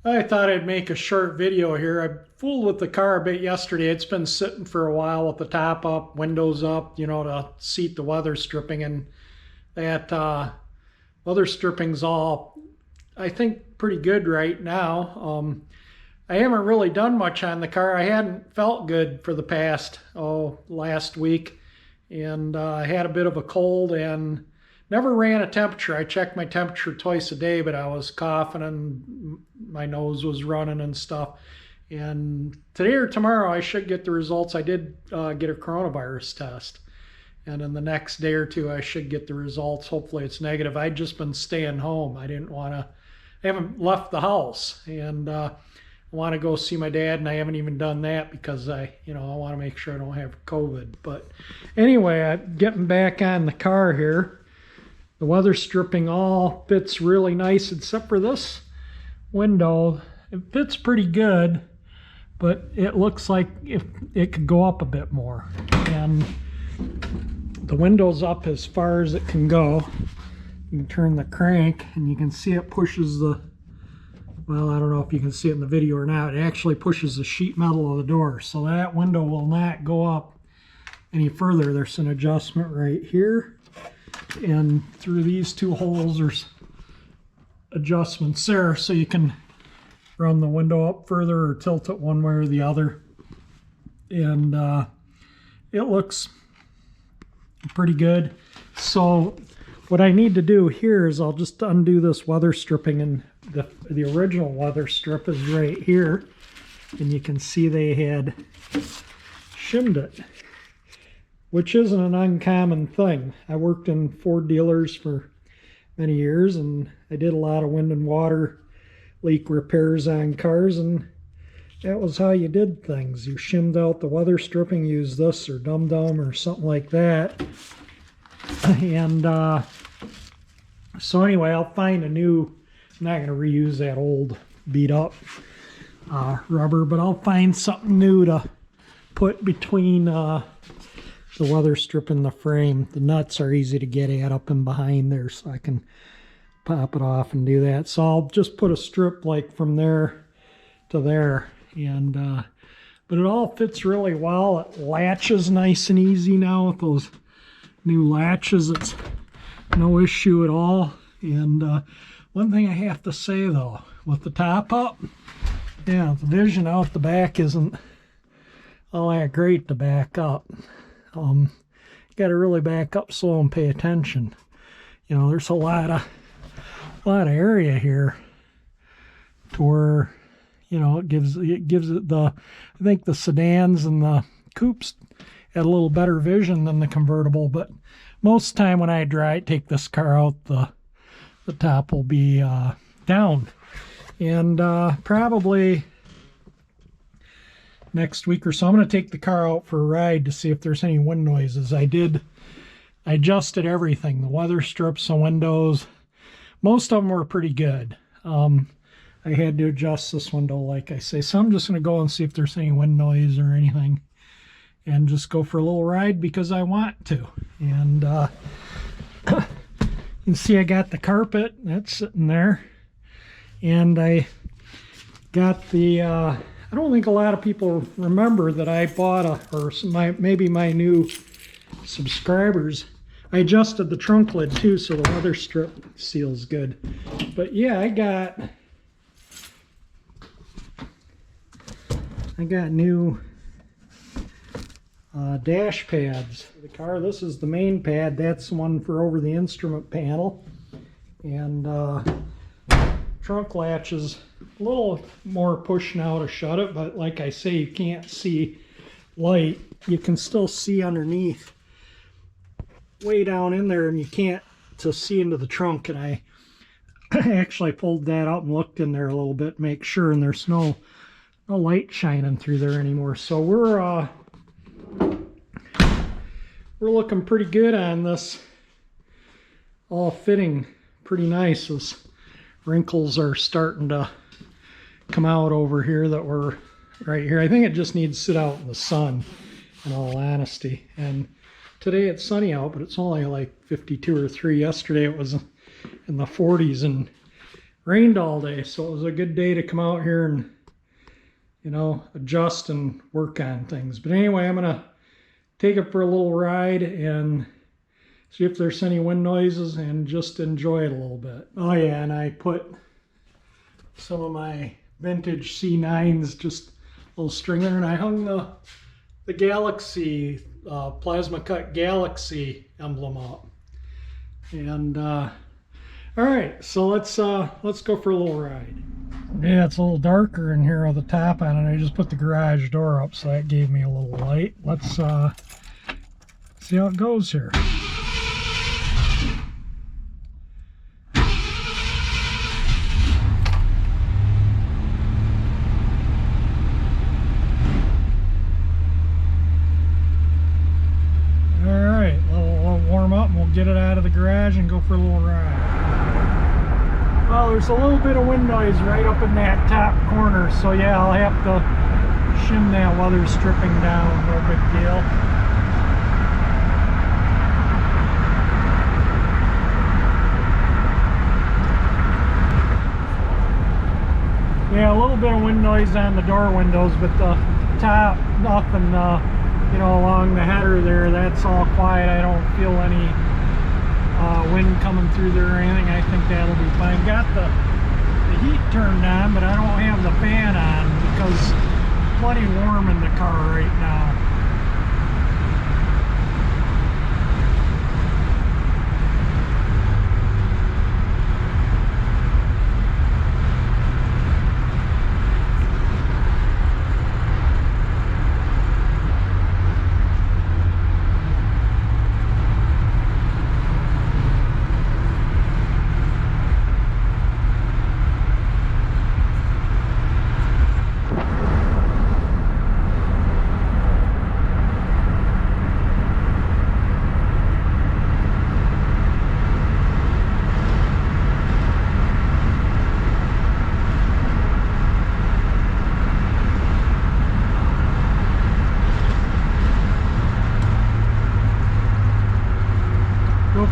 I thought I'd make a short video here. I fooled with the car a bit yesterday. It's been sitting for a while with the top up, windows up, you know, to seat the weather stripping, and that weather stripping's all, I think, pretty good right now. I haven't really done much on the car. I hadn't felt good for the past, last week, and I had a bit of a cold and never ran a temperature. I checked my temperature twice a day, but I was coughing and my nose was running and stuff. And today or tomorrow I should get the results. I did get a coronavirus test. And in the next day or two I should get the results. Hopefully it's negative. I'd just been staying home. I haven't left the house. And I want to go see my dad, and I haven't even done that because I want to make sure I don't have COVID. But anyway, I'm getting back on the car here. The weather stripping all fits really nice except for this window. It fits pretty good, but it looks like if it could go up a bit more. And the window's up as far as it can go. You can turn the crank and you can see it pushes the, well, I don't know if you can see it in the video or not, it actually pushes the sheet metal of the door. So that window will not go up any further. There's an adjustment right here. And through these two holes there's adjustments there, so you can run the window up further or tilt it one way or the other. And it looks pretty good. So what I need to do here is I'll just undo this weather stripping, and the original weather strip is right here, and you can see they had shimmed it, which isn't an uncommon thing. I worked in Ford dealers for many years, and I did a lot of wind and water leak repairs on cars, and that was how you did things. You shimmed out the weather stripping, used this or dum-dum or something like that. And so anyway, I'll find a new, I'm not going to reuse that old beat up rubber, but I'll find something new to put between the weather strip and the frame. The nuts are easy to get at up and behind there, so I can pop it off and do that. So I'll just put a strip like from there to there, and but it all fits really well. It latches nice and easy now with those new latches. It's no issue at all. And one thing I have to say though, with the top up, yeah, the vision out the back isn't all that great to back up. Got to really back up slow and pay attention. You know, there's a lot of area here to where, you know, it gives it the, I think the sedans and the coupes had a little better vision than the convertible, but most of the time when I take this car out, the top will be down. And probably next week or so, I'm going to take the car out for a ride to see if there's any wind noises. I adjusted everything, the weather strips, the windows. Most of them were pretty good. I had to adjust this window, like I say. So I'm just going to go and see if there's any wind noise or anything, and just go for a little ride because I want to. And you can see I got the carpet that's sitting there, and I got the I don't think a lot of people remember that I bought maybe my new subscribers, I adjusted the trunk lid too, so the weather strip seals good. But yeah, I got new dash pads for the car. This is the main pad. That's the one for over the instrument panel. And trunk latch is a little more push now to shut it, but like I say, you can't see light. You can still see underneath, way down in there, and you can't see into the trunk. And I actually pulled that out and looked in there a little bit, make sure, and there's no light shining through there anymore. So we're looking pretty good on this, all fitting pretty nice. Those wrinkles are starting to come out over here that were right here. I think it just needs to sit out in the sun, in all honesty. And today it's sunny out, but it's only like 52 or 3. Yesterday it was in the 40s, and rained all day, so it was a good day to come out here and, you know, adjust and work on things. But anyway, I'm gonna take it for a little ride and see if there's any wind noises and just enjoy it a little bit. Oh yeah, and I put some of my vintage C9s, just a little string there, and I hung the Galaxie plasma cut Galaxie emblem up. And all right, so let's go for a little ride. Yeah, it's a little darker in here with the top on it. I just put the garage door up, so that gave me a little light. Let's see how it goes here. Alright, we'll warm up and we'll get it out of the garage and go for a little ride. Well, there's a little bit of wind noise right up in that top corner, so yeah, I'll have to shim that weather stripping down, no big deal. Yeah, a little bit of wind noise on the door windows, but the top, nothing, you know, along the header there, that's all quiet. I don't feel any wind coming through there or anything. I think that'll be fine. Got the heat turned on, but I don't have the fan on because it's plenty warm in the car right now.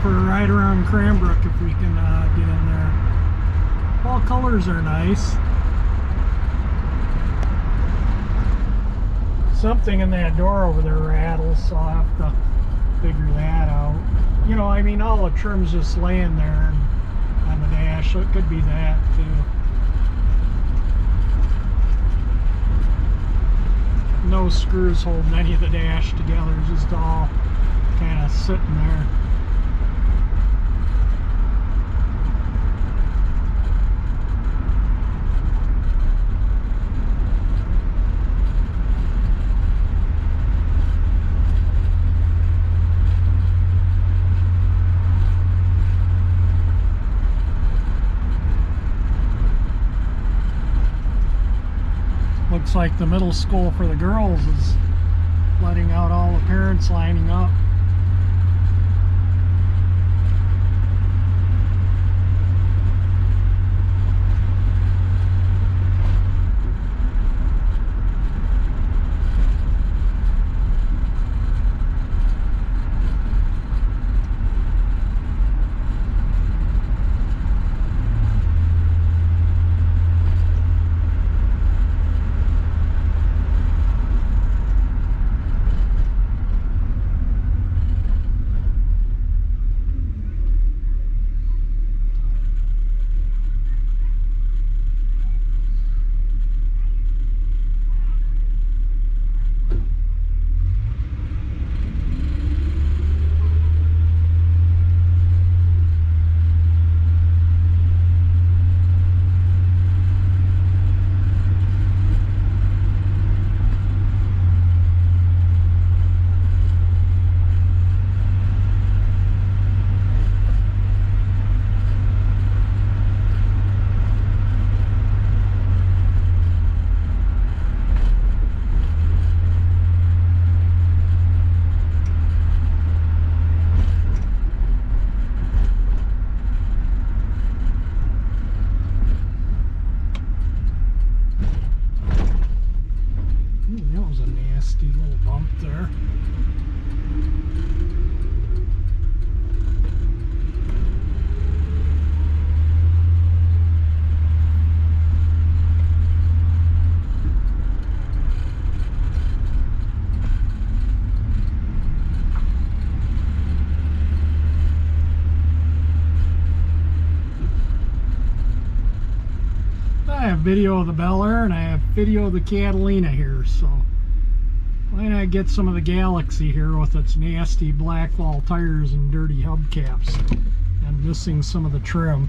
For a ride around Cranbrook if we can get in there. All colors are nice. Something in that door over there rattles, so I'll have to figure that out. You know, I mean, all the trim's just laying there on the dash, so it could be that too. No screws holding any of the dash together, just all kind of sitting there. Looks like the middle school for the girls is letting out all the parents lining up. I have video of the Bel Air and I have video of the Catalina here, so why not get some of the Galaxie here with its nasty black wall tires and dirty hubcaps and missing some of the trim.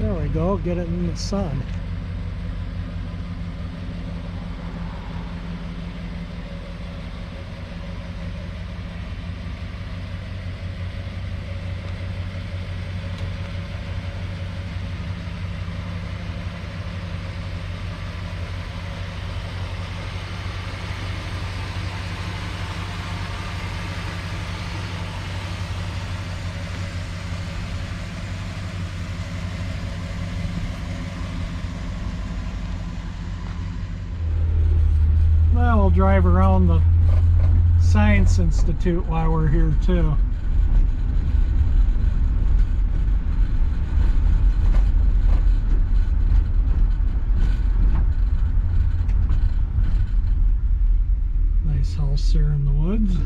There we go, get it in the sun. Well, we'll drive around the Science Institute while we're here too. Nice house there in the woods.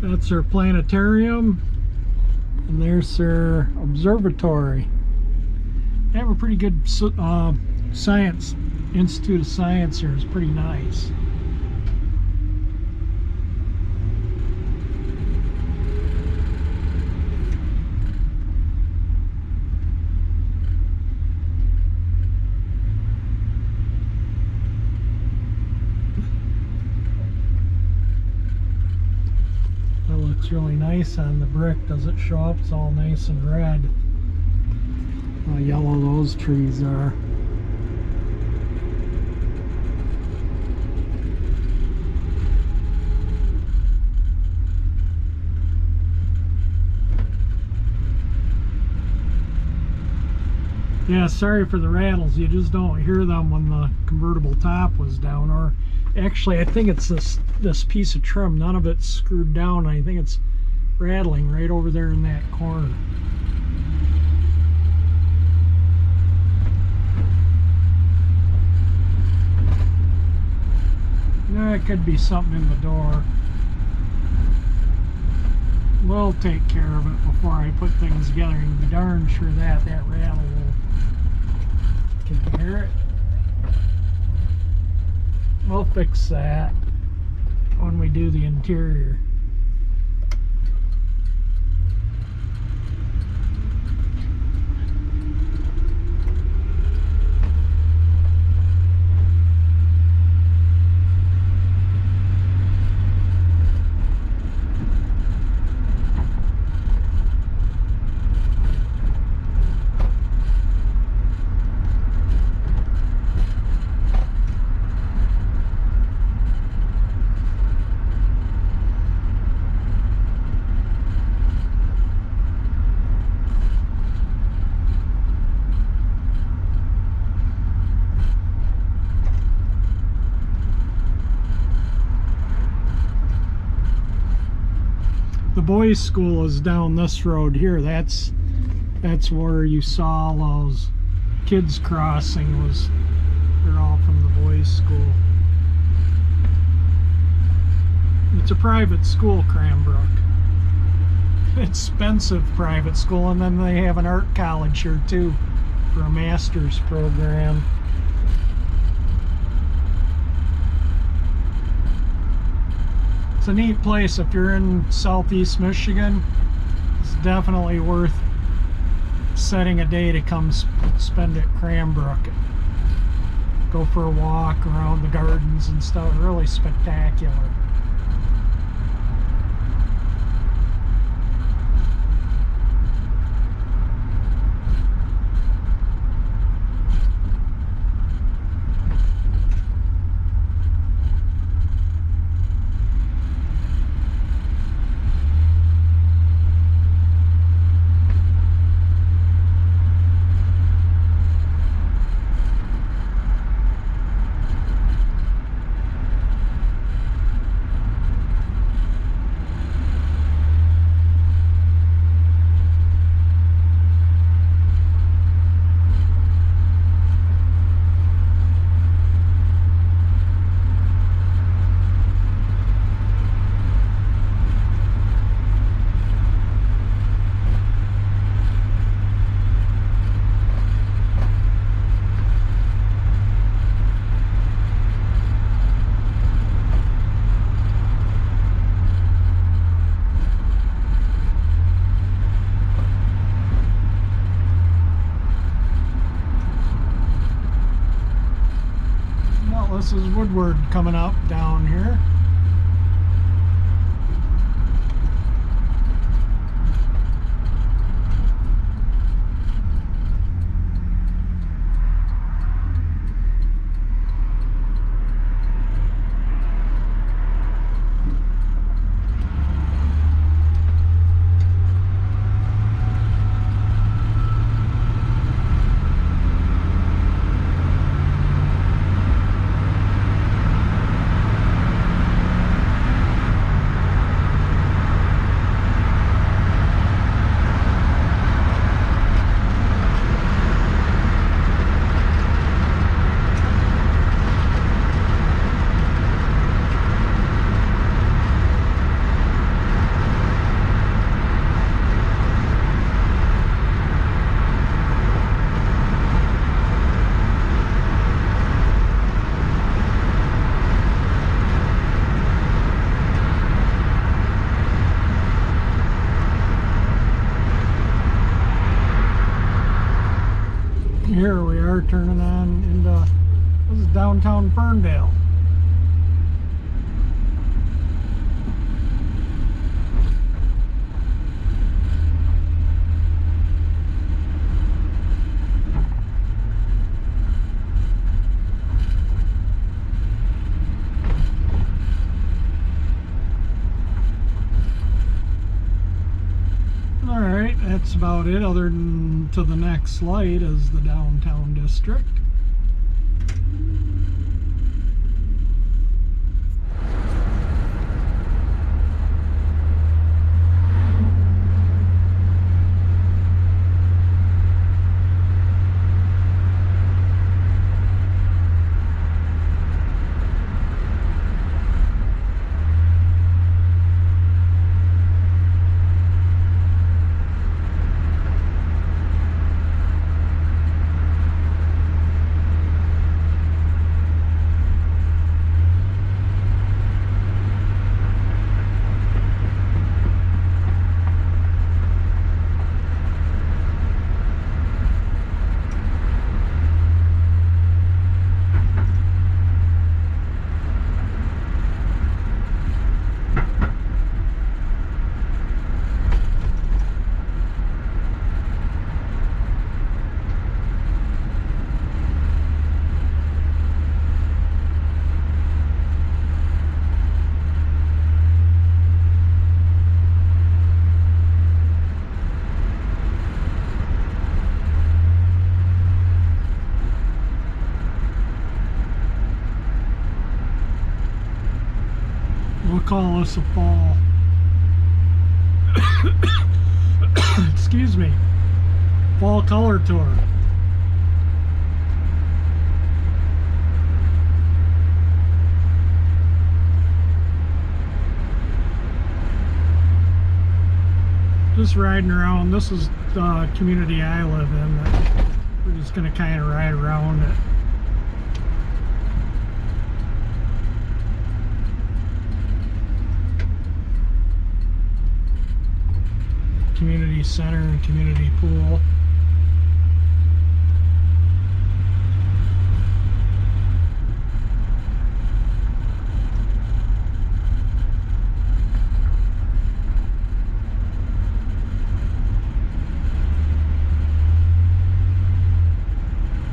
That's their planetarium, and there's their observatory. They have a pretty good science, Institute of Science here. It's pretty nice. Looks really nice on the brick. Doesn't show up, it's all nice and red. How yellow those trees are. Yeah, sorry for the rattles. You just don't hear them when the convertible top was down. Or actually, I think it's this piece of trim. None of it's screwed down. I think it's rattling right over there in that corner. Yeah, it could be something in the door. We'll take care of it before I put things together. You can be darn sure that rattle will. Can you hear it? We'll fix that when we do the interior. The boys' school is down this road here. That's where you saw all those kids crossing. They're all from the boys' school. It's a private school, Cranbrook. Expensive private school, and then they have an art college here too for a master's program. It's a neat place. If you're in southeast Michigan, it's definitely worth setting a day to come spend at Cranbrook. Go for a walk around the gardens and stuff. Really spectacular. Woodward coming up down here. Here we are turning on into, this is downtown Ferndale. Alright, that's about it, other than to the next light is the downtown district. We'll call this a fall. Excuse me. Fall color tour. Just riding around. This is the community I live in. We're just going to kind of ride around it. Community center and community pool.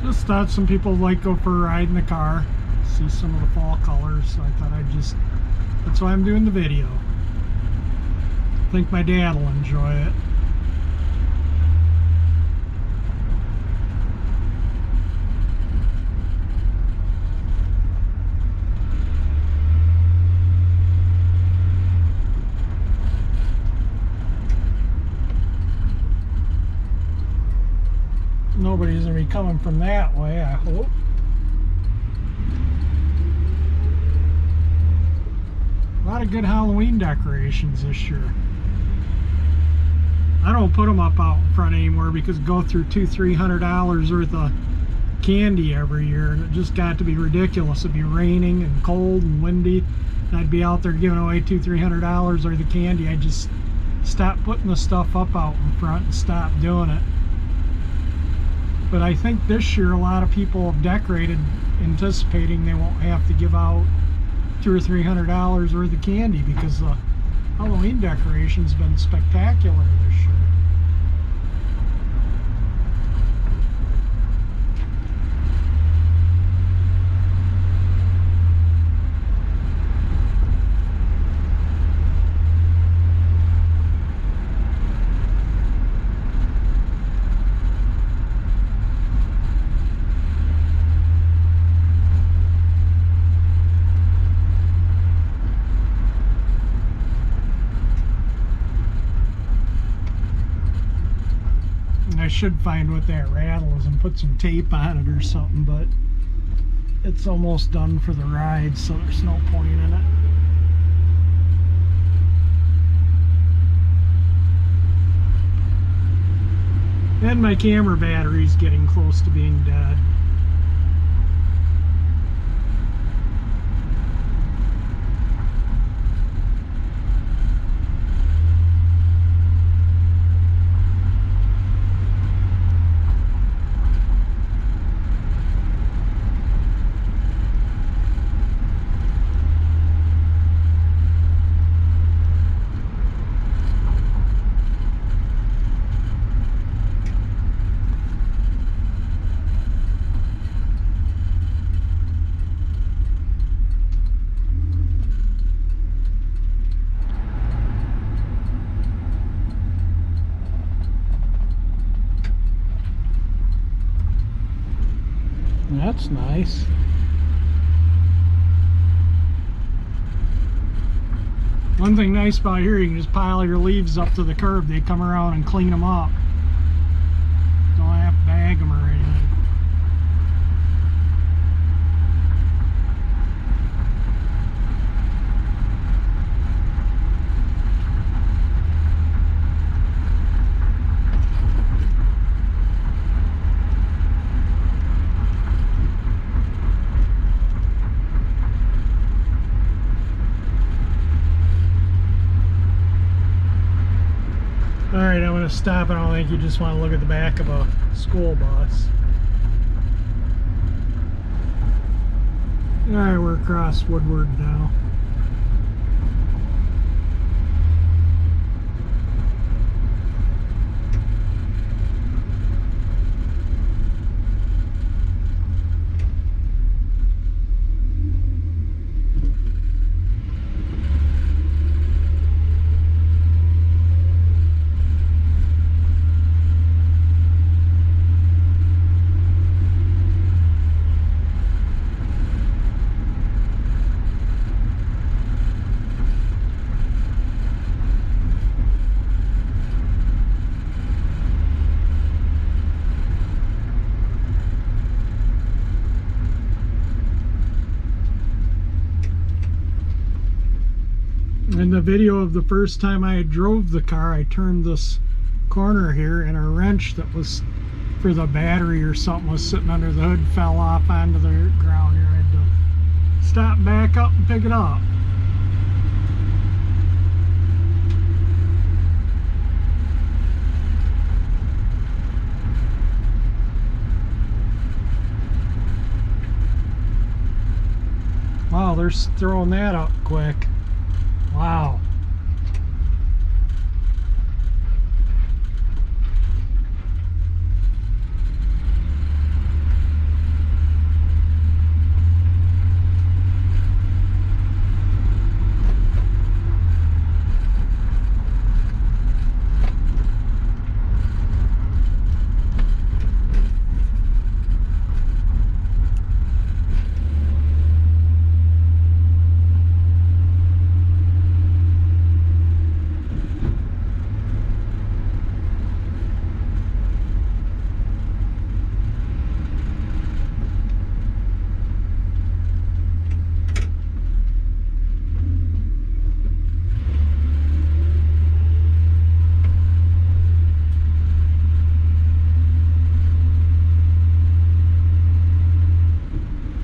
Just thought some people like go for a ride in the car, see some of the fall colors, so I thought that's why I'm doing the video. I think my dad will enjoy it. Nobody's going to be coming from that way, I hope. A lot of good Halloween decorations this year. I don't put them up out in front anymore because go through $200–300 worth of candy every year, and it just got to be ridiculous. It'd be raining and cold and windy, and I'd be out there giving away $200–300 worth of candy. I just stopped putting the stuff up out in front and stopped doing it. But I think this year a lot of people have decorated anticipating they won't have to give out $200 or $300 worth of candy, because the Halloween decoration's been spectacular this year. I should find what that rattle is and put some tape on it or something, but it's almost done for the ride, so there's no point in it. And my camera battery's getting close to being dead. That's nice. One thing nice about here, you can just pile your leaves up to the curb. They come around and clean them up. Don't have to bag them or anything. Alright, I'm going to stop. I don't think you just want to look at the back of a school bus. Alright, we're across Woodward now. In the video of the first time I drove the car, I turned this corner here and a wrench that was for the battery or something was sitting under the hood, fell off onto the ground here. I had to stop, back up and pick it up. Wow, they're throwing that up quick. Wow.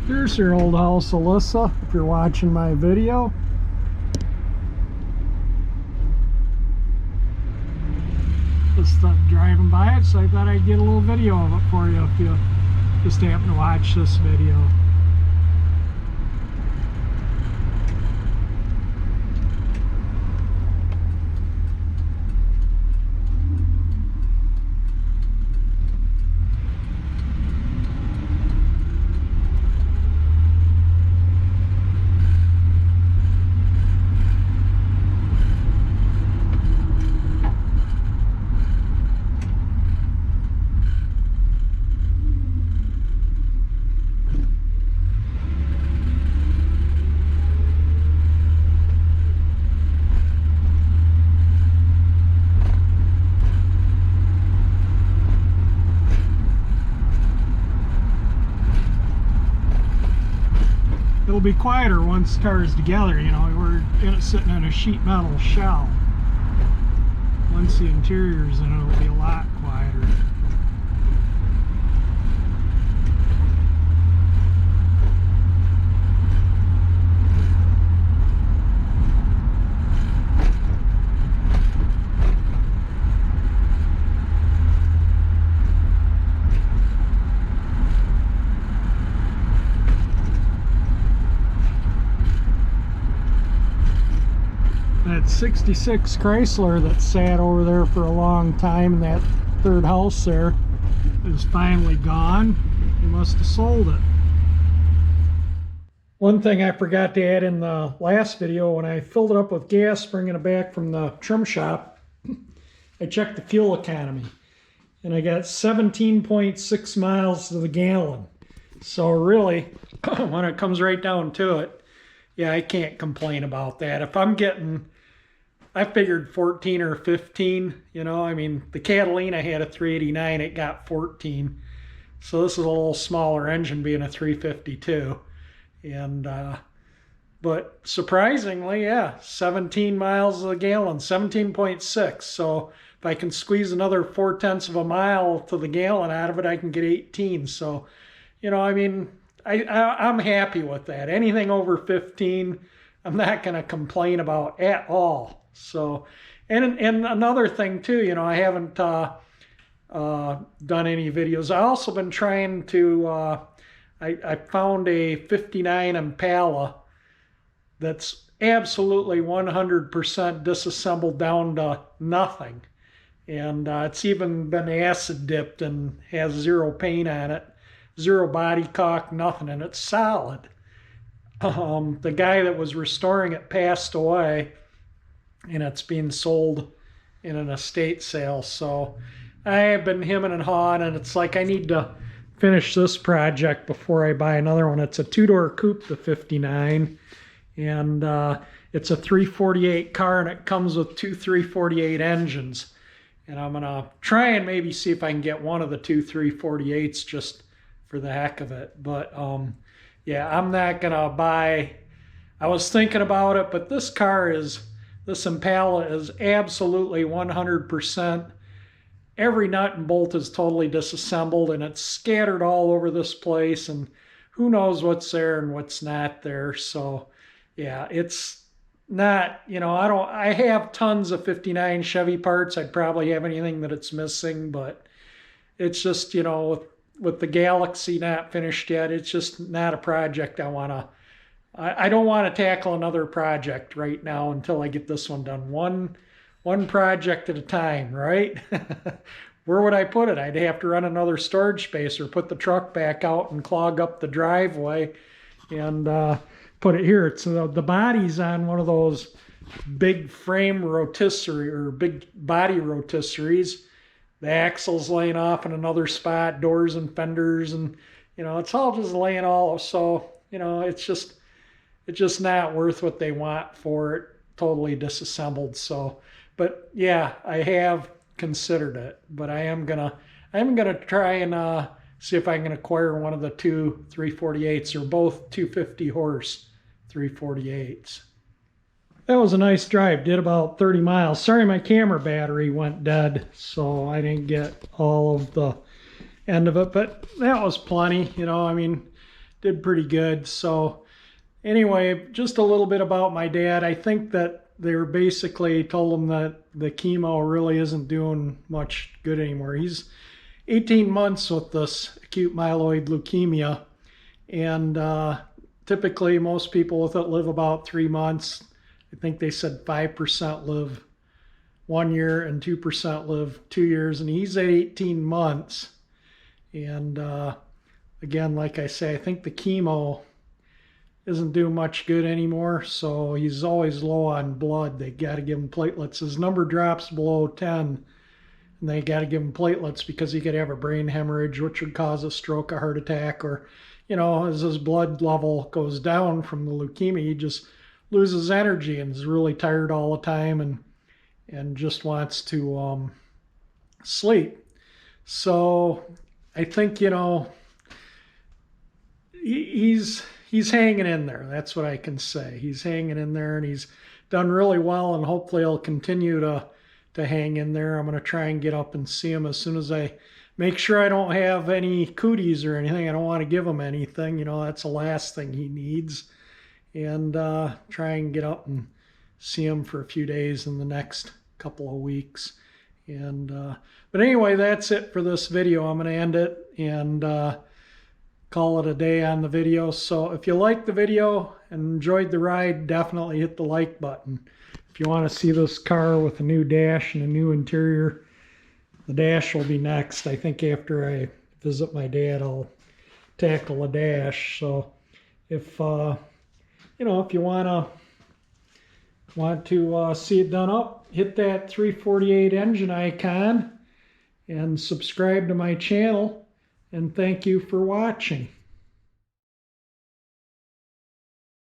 Here's your old house, Alyssa, if you're watching my video. Just driving by it, so I thought I'd get a little video of it for you if you just happen to watch this video. be quieter once the car is together. You know, we're in it sitting in a sheet metal shell. Once the interior's in, it'll be a lot quieter. That 66 Chrysler that sat over there for a long time in that third house there is finally gone. He must have sold it. One thing I forgot to add in the last video, when I filled it up with gas bringing it back from the trim shop, I checked the fuel economy and I got 17.6 miles to the gallon. So really, when it comes right down to it, yeah, I can't complain about that. If I'm getting, I figured 14 or 15, you know, I mean, the Catalina had a 389, it got 14. So this is a little smaller engine being a 352. And, but surprisingly, yeah, 17 miles a gallon, 17.6. So if I can squeeze another 0.4 of a mile to the gallon out of it, I can get 18. So, you know, I mean, I'm happy with that. Anything over 15, I'm not going to complain about at all. So, and another thing too, you know, I haven't done any videos. I've also been trying to, I found a 59 Impala that's absolutely 100% disassembled down to nothing. And it's even been acid dipped and has zero paint on it. Zero body caulk, nothing, and it's solid. The guy that was restoring it passed away, and it's being sold in an estate sale. So I have been hemming and hawing, and it's like I need to finish this project before I buy another one. It's a two-door coupe, the 59, and it's a 348 car, and it comes with two 348 engines. And I'm gonna try and maybe see if I can get one of the two 348s just for the heck of it. But yeah, I'm not gonna buy, I was thinking about it, but this Impala is absolutely 100%. Every nut and bolt is totally disassembled, and it's scattered all over this place, and who knows what's there and what's not there. So yeah, it's not, you know, I have tons of 59 Chevy parts. I'd probably have anything that it's missing, but it's just, you know, with the Galaxie not finished yet, it's just not a project I don't want to tackle another project right now until I get this one done. One project at a time, right? Where would I put it? I'd have to run another storage space or put the truck back out and clog up the driveway and put it here. It's the body's on one of those big frame rotisserie or big body rotisseries. The axle's laying off in another spot, doors and fenders, and you know, it's all just laying all, so you know, it's just not worth what they want for it, totally disassembled. So, but yeah, I have considered it, but I'm gonna try and see if I can acquire one of the two 348s, or both 250 horse 348s. That was a nice drive. Did about 30 miles. Sorry, my camera battery went dead, so I didn't get all of the end of it, but that was plenty. You know, I mean, did pretty good. So anyway, just a little bit about my dad. I think that they were basically told him that the chemo really isn't doing much good anymore. He's 18 months with this acute myeloid leukemia, and typically most people with it live about 3 months. I think they said 5% live 1 year and 2% live 2 years, and he's at 18 months. And again, like I say, I think the chemo isn't doing much good anymore, so he's always low on blood. They got to give him platelets. His number drops below 10, and they got to give him platelets because he could have a brain hemorrhage, which would cause a stroke, a heart attack, or, you know, as his blood level goes down from the leukemia, he just loses energy and is really tired all the time and just wants to sleep. So I think, you know, he's he's hanging in there. That's what I can say. He's hanging in there, and he's done really well, and hopefully he'll continue to hang in there. I'm going to try and get up and see him as soon as I make sure I don't have any cooties or anything. I don't want to give him anything. You know, that's the last thing he needs. And try and get up and see him for a few days in the next couple of weeks. And but anyway, that's it for this video. I'm going to end it and call it a day on the video. So if you liked the video and enjoyed the ride, definitely hit the like button. If you want to see this car with a new dash and a new interior, the dash will be next. I think after I visit my dad, I'll tackle a dash. So if you know, if you want to see it done up, hit that 348 engine icon and subscribe to my channel. And thank you for watching.